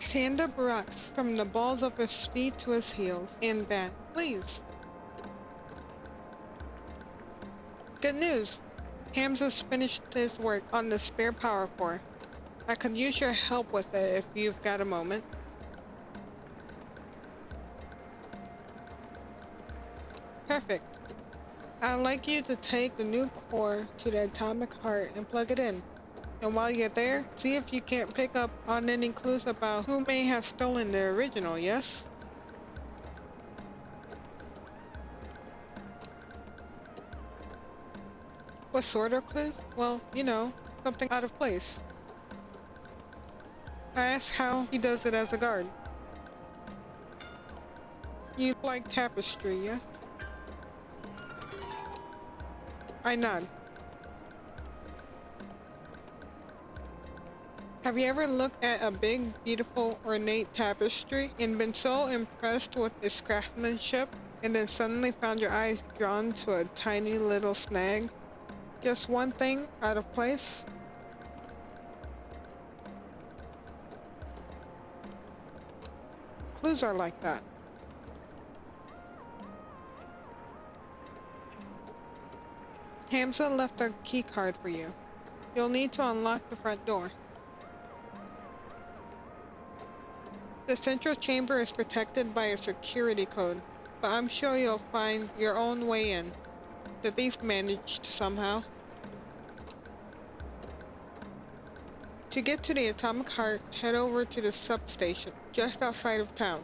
Stand up rocks from the balls of his feet to his heels and back, please. Good news! Hamza's finished his work on the spare power core. I could use your help with it if you've got a moment. Perfect. I'd like you to take the new core to the atomic heart and plug it in. And while you're there, see if you can't pick up on any clues about who may have stolen the original, yes? What sort of clues? Well, you know, something out of place. I asked how he does it as a guard. You like tapestry, yes? I nod. Have you ever looked at a big, beautiful, ornate tapestry and been so impressed with its craftsmanship and then suddenly found your eyes drawn to a tiny little snag? Just one thing out of place? Clues are like that. Hamza left a key card for you. You'll need to unlock the front door. The central chamber is protected by a security code, but I'm sure you'll find your own way in. The thief managed somehow. To get to the atomic heart, head over to the substation just outside of town,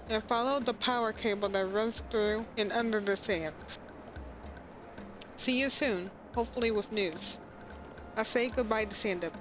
and follow the power cable that runs through and under the sands. See you soon, hopefully with news. I'll say goodbye to Stand-Up.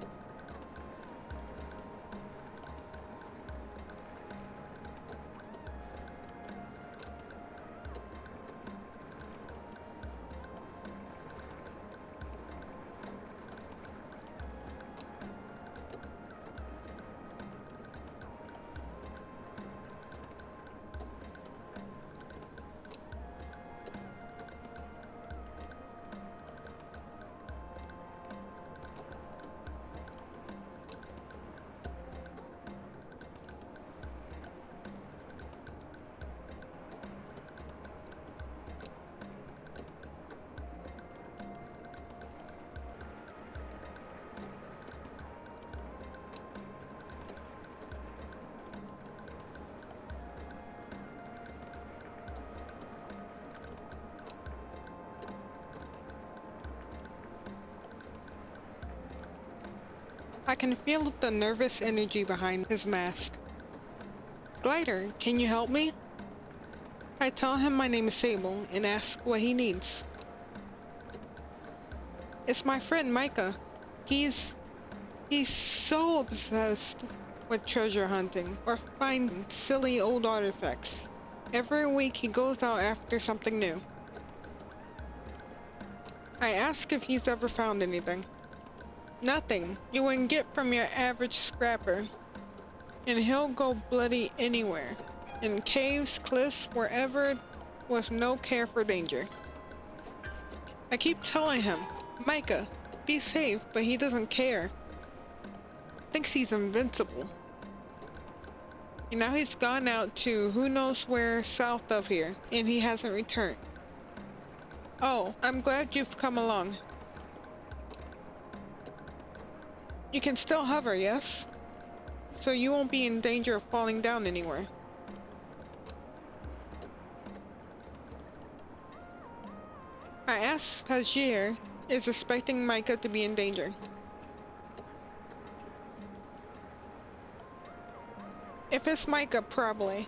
I can feel the nervous energy behind his mask. Glider, can you help me? I tell him my name is Sable and ask what he needs. It's my friend Micah. He's so obsessed with treasure hunting or finding silly old artifacts. Every week he goes out after something new. I ask if he's ever found anything. Nothing you wouldn't get from your average scrapper. And he'll go bloody anywhere. In caves, cliffs, wherever, with no care for danger. I keep telling him, Micah, be safe, but he doesn't care. Thinks he's invincible. And now he's gone out to who knows where south of here, and he hasn't returned. Oh, I'm glad you've come along. You can still hover, yes? So you won't be in danger of falling down anywhere. I asked Pajir is expecting Micah to be in danger. If it's Micah, probably.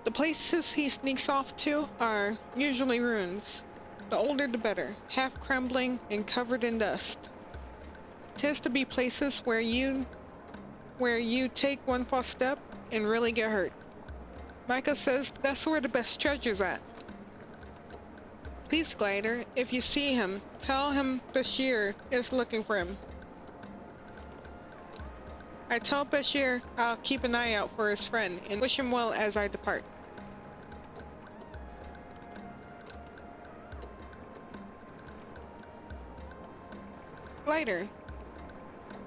The places he sneaks off to are usually ruins. The older the better, half crumbling and covered in dust. Tends to be places where you take one false step and really get hurt. Micah says that's where the best treasure's at. Please, Glider, if you see him, tell him Bashir is looking for him. I tell Bashir I'll keep an eye out for his friend and wish him well as I depart. Glider.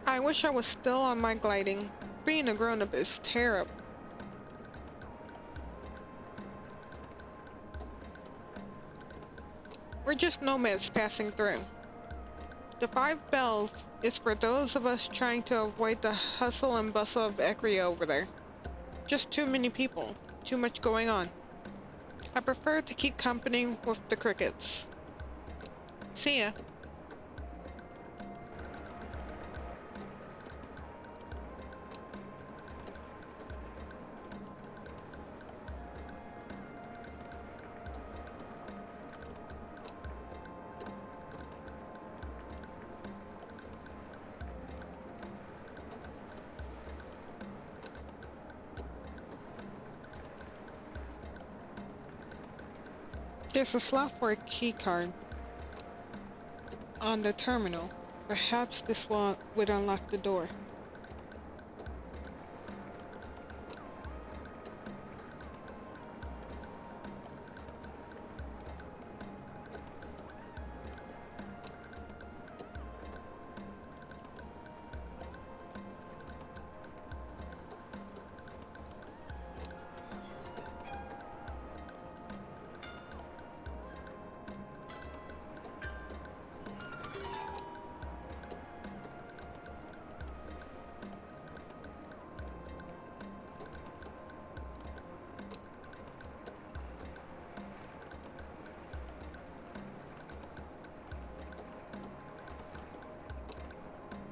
I wish I was still on my gliding. Being a grown-up is terrible. We're just nomads passing through. The 5 bells is for those of us trying to avoid the hustle and bustle of Ekria over there. Just too many people, too much going on. I prefer to keep company with the crickets. See ya. There's a slot for a keycard on the terminal. Perhaps this one would unlock the door.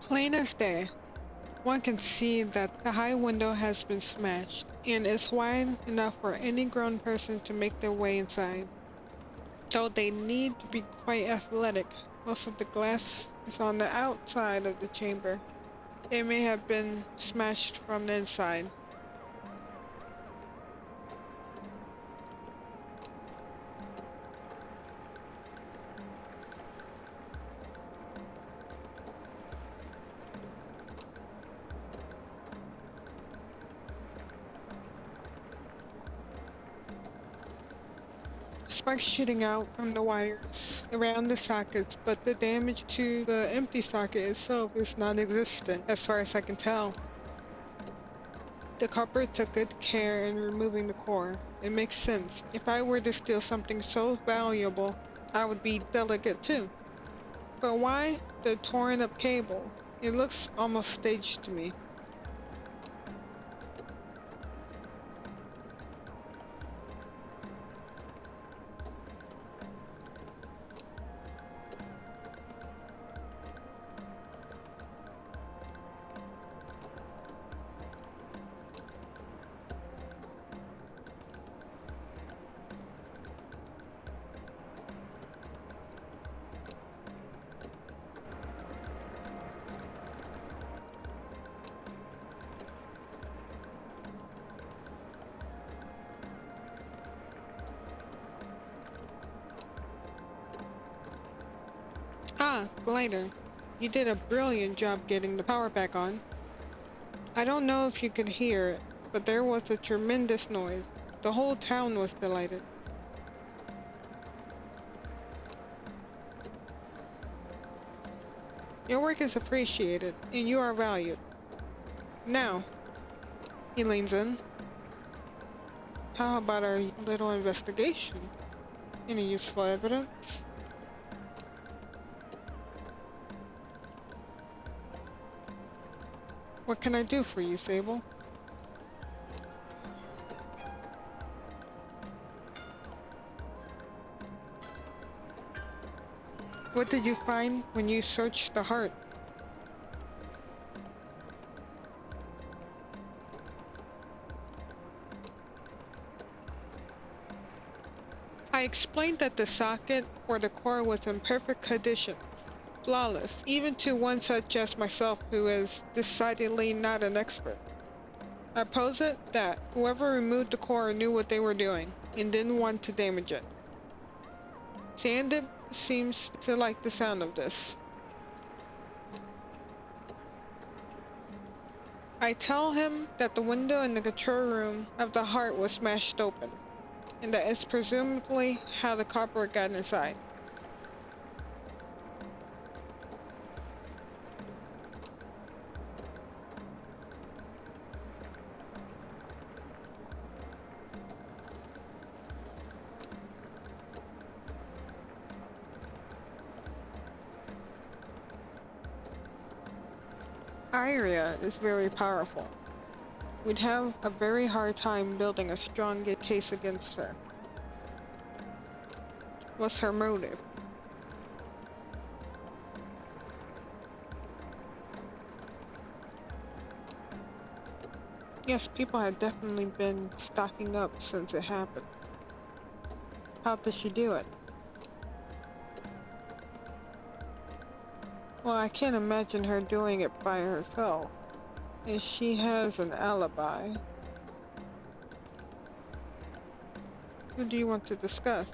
Plain as day, one can see that the high window has been smashed and is wide enough for any grown person to make their way inside. Though they need to be quite athletic, most of the glass is on the outside of the chamber. It may have been smashed from the inside. Sparks shooting out from the wires around the sockets, but the damage to the empty socket itself is non-existent, as far as I can tell. The culprit took good care in removing the core. It makes sense. If I were to steal something so valuable, I would be delicate too. But why the torn up cable? It looks almost staged to me. Ah, glider. You did a brilliant job getting the power back on. I don't know if you could hear it, but there was a tremendous noise. The whole town was delighted. Your work is appreciated, and you are valued. Now, he leans in. How about our little investigation? Any useful evidence? What can I do for you, Sable? What did you find when you searched the heart? I explained that the socket or the core was in perfect condition, flawless, even to one such as myself who is decidedly not an expert. I posit that whoever removed the core knew what they were doing and didn't want to damage it. Sandip seems to like the sound of this. I tell him that the window in the control room of the heart was smashed open, and that it's presumably how the culprit got inside. Iria is very powerful. We'd have a very hard time building a strong case against her. What's her motive? Yes, people have definitely been stocking up since it happened. How does she do it? Well, I can't imagine her doing it by herself. And she has an alibi. Who do you want to discuss?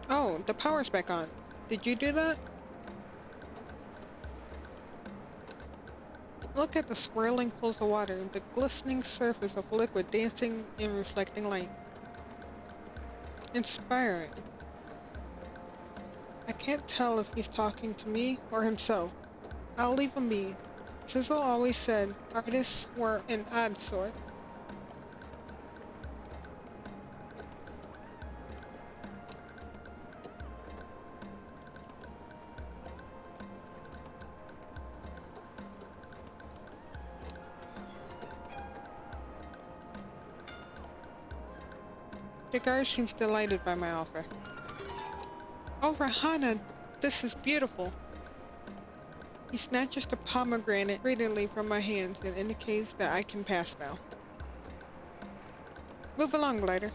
Oh, the power's back on. Did you do that? Look at the swirling pools of water, the glistening surface of liquid dancing in reflecting light. Inspiring. I can't tell if he's talking to me or himself. I'll leave him be. Sizzle always said artists were an odd sort. The guard seems delighted by my offer. Oh, Rahana, this is beautiful. He snatches the pomegranate greedily from my hands and indicates that I can pass now. Move along, glider.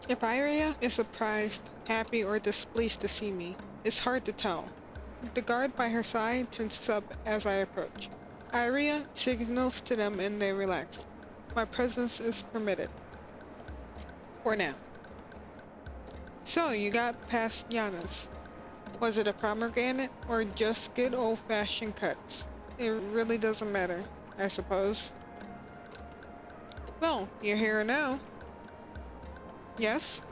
If Iria is surprised, happy, or displeased to see me, it's hard to tell. The guard by her side tenses up as I approach. Iria signals to them and they relax. My presence is permitted. For now. So, you got past Giannis. Was it a pomegranate or just good old-fashioned cuts? It really doesn't matter, I suppose. Well, you're here now. Yes?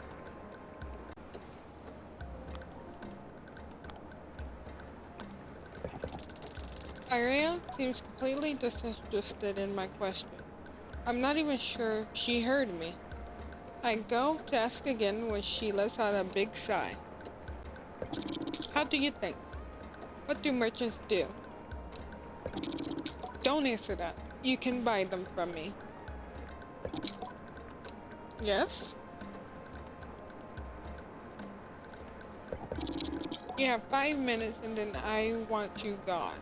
Iria seems completely disinterested in my question. I'm not even sure she heard me. I go to ask again when she lets out a big sigh. How do you think? What do merchants do? Don't answer that. You can buy them from me. Yes? You have 5 minutes and then I want you gone.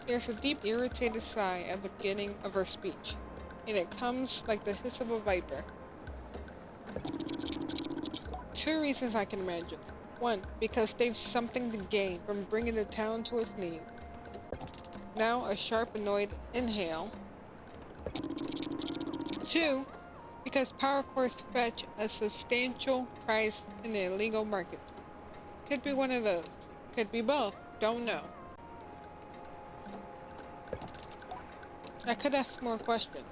There's a deep, irritated sigh at the beginning of her speech, and it comes like the hiss of a viper. 2 reasons I can imagine. 1, because they've something to gain from bringing the town to its knees. Now a sharp, annoyed inhale. 2, because power cores fetch a substantial price in the illegal market. Could be one of those. Could be both. Don't know. I could ask more questions.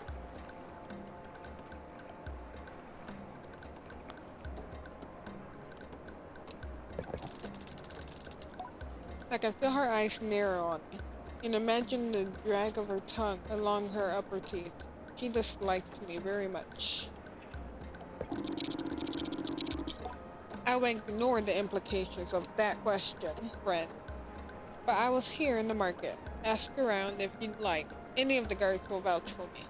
I can feel her eyes narrow on me, and imagine the drag of her tongue along her upper teeth. She dislikes me very much. I will ignore the implications of that question, friend. But I was here in the market. Ask around if you'd like. Any of the guards will vouch for me.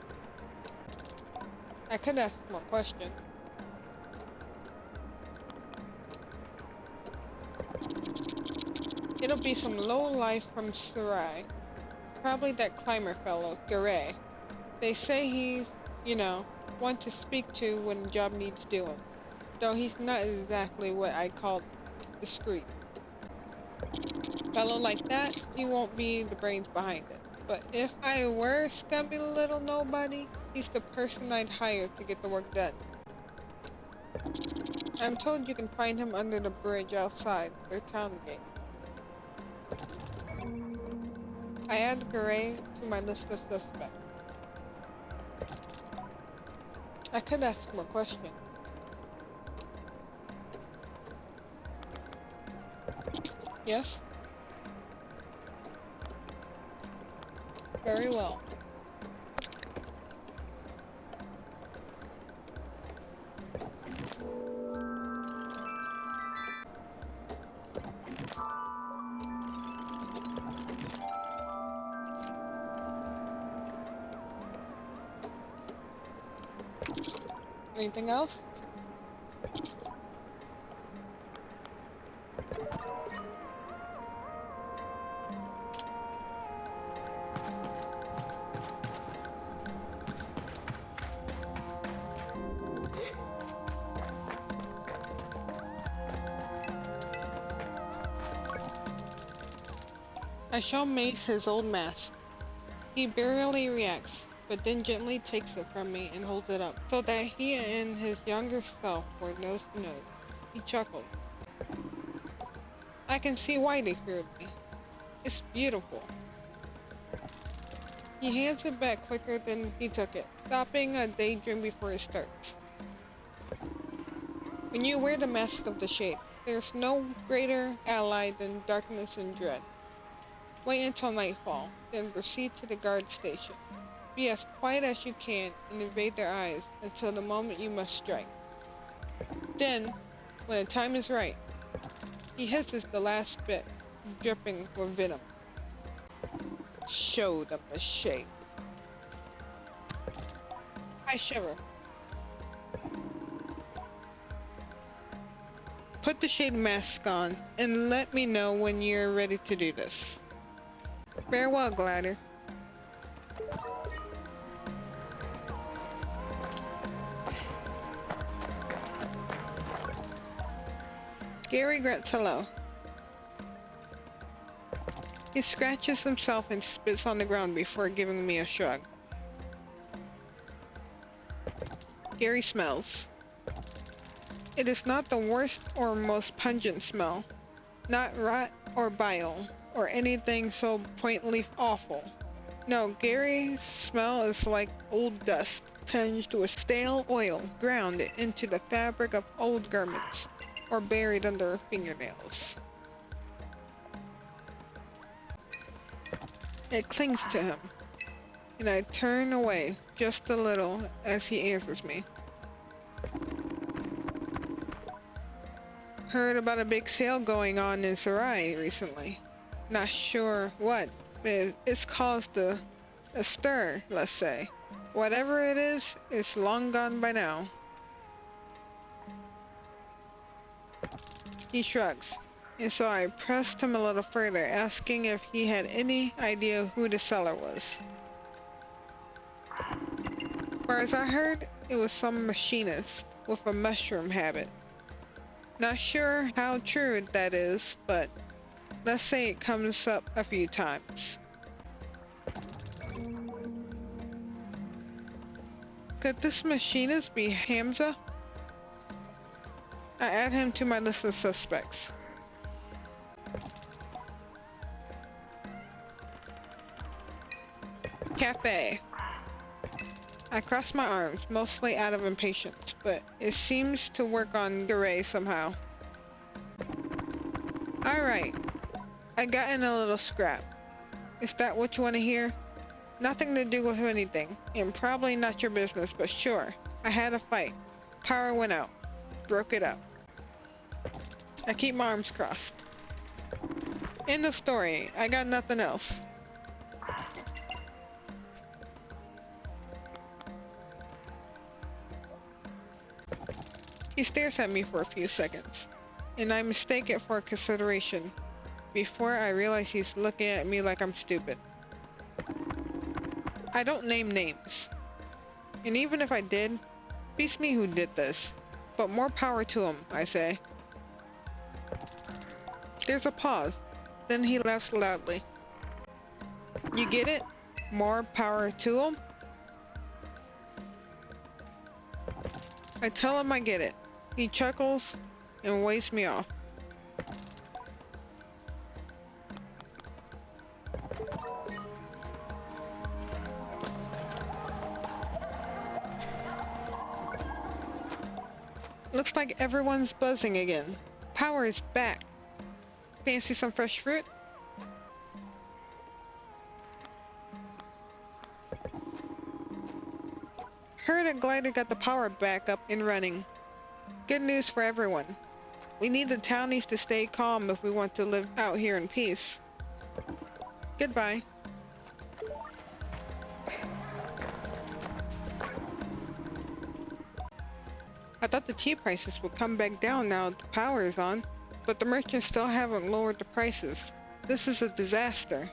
I could ask more questions. It'll be some lowlife from Sarai. Probably that climber fellow, Garay. They say he's you know, one to speak to when the job needs doing. Though he's not exactly what I call discreet. Fellow like that, he won't be the brains behind it. But if I were a scummy little nobody, he's the person I'd hire to get the work done. I'm told you can find him under the bridge outside their town gate. I add Gray to my list of suspects. I could ask more questions. Yes? Very well. Anything else? I show Mace his old mask. He barely reacts, but then gently takes it from me and holds it up, so that he and his younger self were nose to nose. He chuckled. I can see why they feared me. It's beautiful. He hands it back quicker than he took it, stopping a daydream before it starts. When you wear the mask of the shade, there's no greater ally than darkness and dread. Wait until nightfall, then proceed to the guard station. Be as quiet as you can and evade their eyes until the moment you must strike. Then, when the time is right, he hisses the last bit, dripping with venom. Show them the shade. I shiver. Put the shade mask on, and let me know when you're ready to do this. Farewell, Glider. Gary grunts hello. He scratches himself and spits on the ground before giving me a shrug. Gary smells. It is not the worst or most pungent smell, not rot or bile, or anything so pointedly awful. No, Gary's smell is like old dust, tinged with stale oil, ground into the fabric of old garments, or buried under fingernails. It clings to him, and I turn away just a little as he answers me. Heard about a big sale going on in Sarai recently. Not sure what, but it's caused a stir, let's say. Whatever it is, it's long gone by now. He shrugs, and so I pressed him a little further, asking if he had any idea who the seller was. Far as I heard, it was some machinist with a mushroom habit. Not sure how true that is, but let's say it comes up a few times. Could this machinist be Hamza? I add him to my list of suspects. Cafe. I cross my arms, mostly out of impatience, but it seems to work on Garay somehow. Alright, I got in a little scrap. Is that what you want to hear? Nothing to do with anything, and probably not your business, but sure. I had a fight. Power went out. Broke it up. I keep my arms crossed. End of story. I got nothing else. He stares at me for a few seconds, and I mistake it for consideration before I realize he's looking at me like I'm stupid. I don't name names. And even if I did, beats me who did this. But more power to him, I say. There's a pause. Then he laughs loudly. You get it? More power to him? I tell him I get it. He chuckles and waves me off. Looks like everyone's buzzing again. Power is back. Fancy some fresh fruit? Heard a glider got the power back up and running. Good news for everyone. We need the townies to stay calm if we want to live out here in peace. Goodbye. I thought the tea prices would come back down now the power is on, but the merchants still haven't lowered the prices. This is a disaster.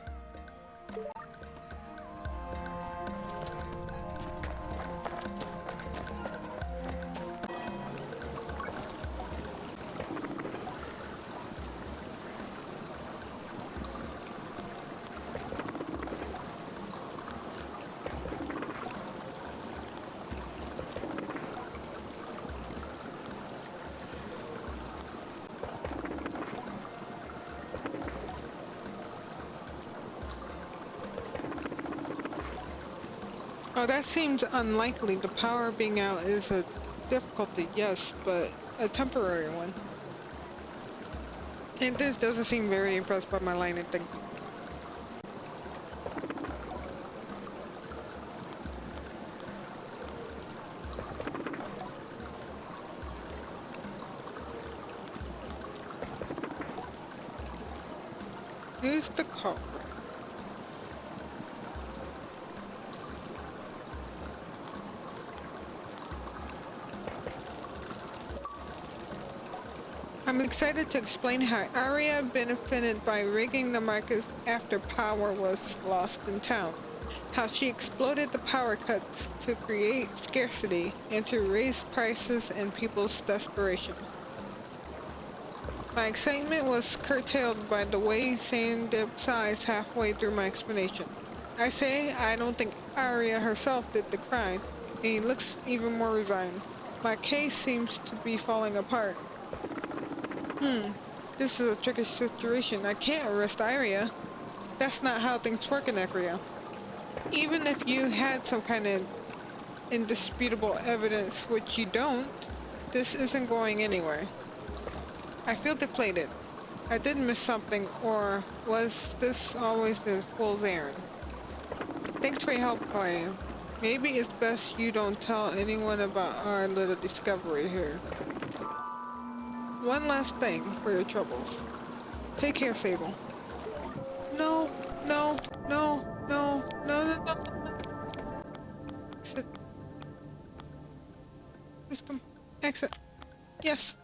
Oh, that seems unlikely. The power being out is a difficulty, yes, but a temporary one. And this doesn't seem very impressed by my line of thinking. Who's the culprit? I'm excited to explain how Arya benefited by rigging the markets after power was lost in town. How she exploited the power cuts to create scarcity and to raise prices in people's desperation. My excitement was curtailed by the way Sand dipped sighs halfway through my explanation. I say I don't think Arya herself did the crime, and he looks even more resigned. My case seems to be falling apart. This is a tricky situation. I can't arrest Arya. That's not how things work in Equia. Even if you had some kind of indisputable evidence, which you don't, this isn't going anywhere. I feel deflated. I did miss something, or was this always the fool's errand? Thanks for your help, Clay. Maybe it's best you don't tell anyone about our little discovery here. One last thing for your troubles. Take care, Sable. No, no, no, no, no, no, no, no. Exit. System. Exit. Yes.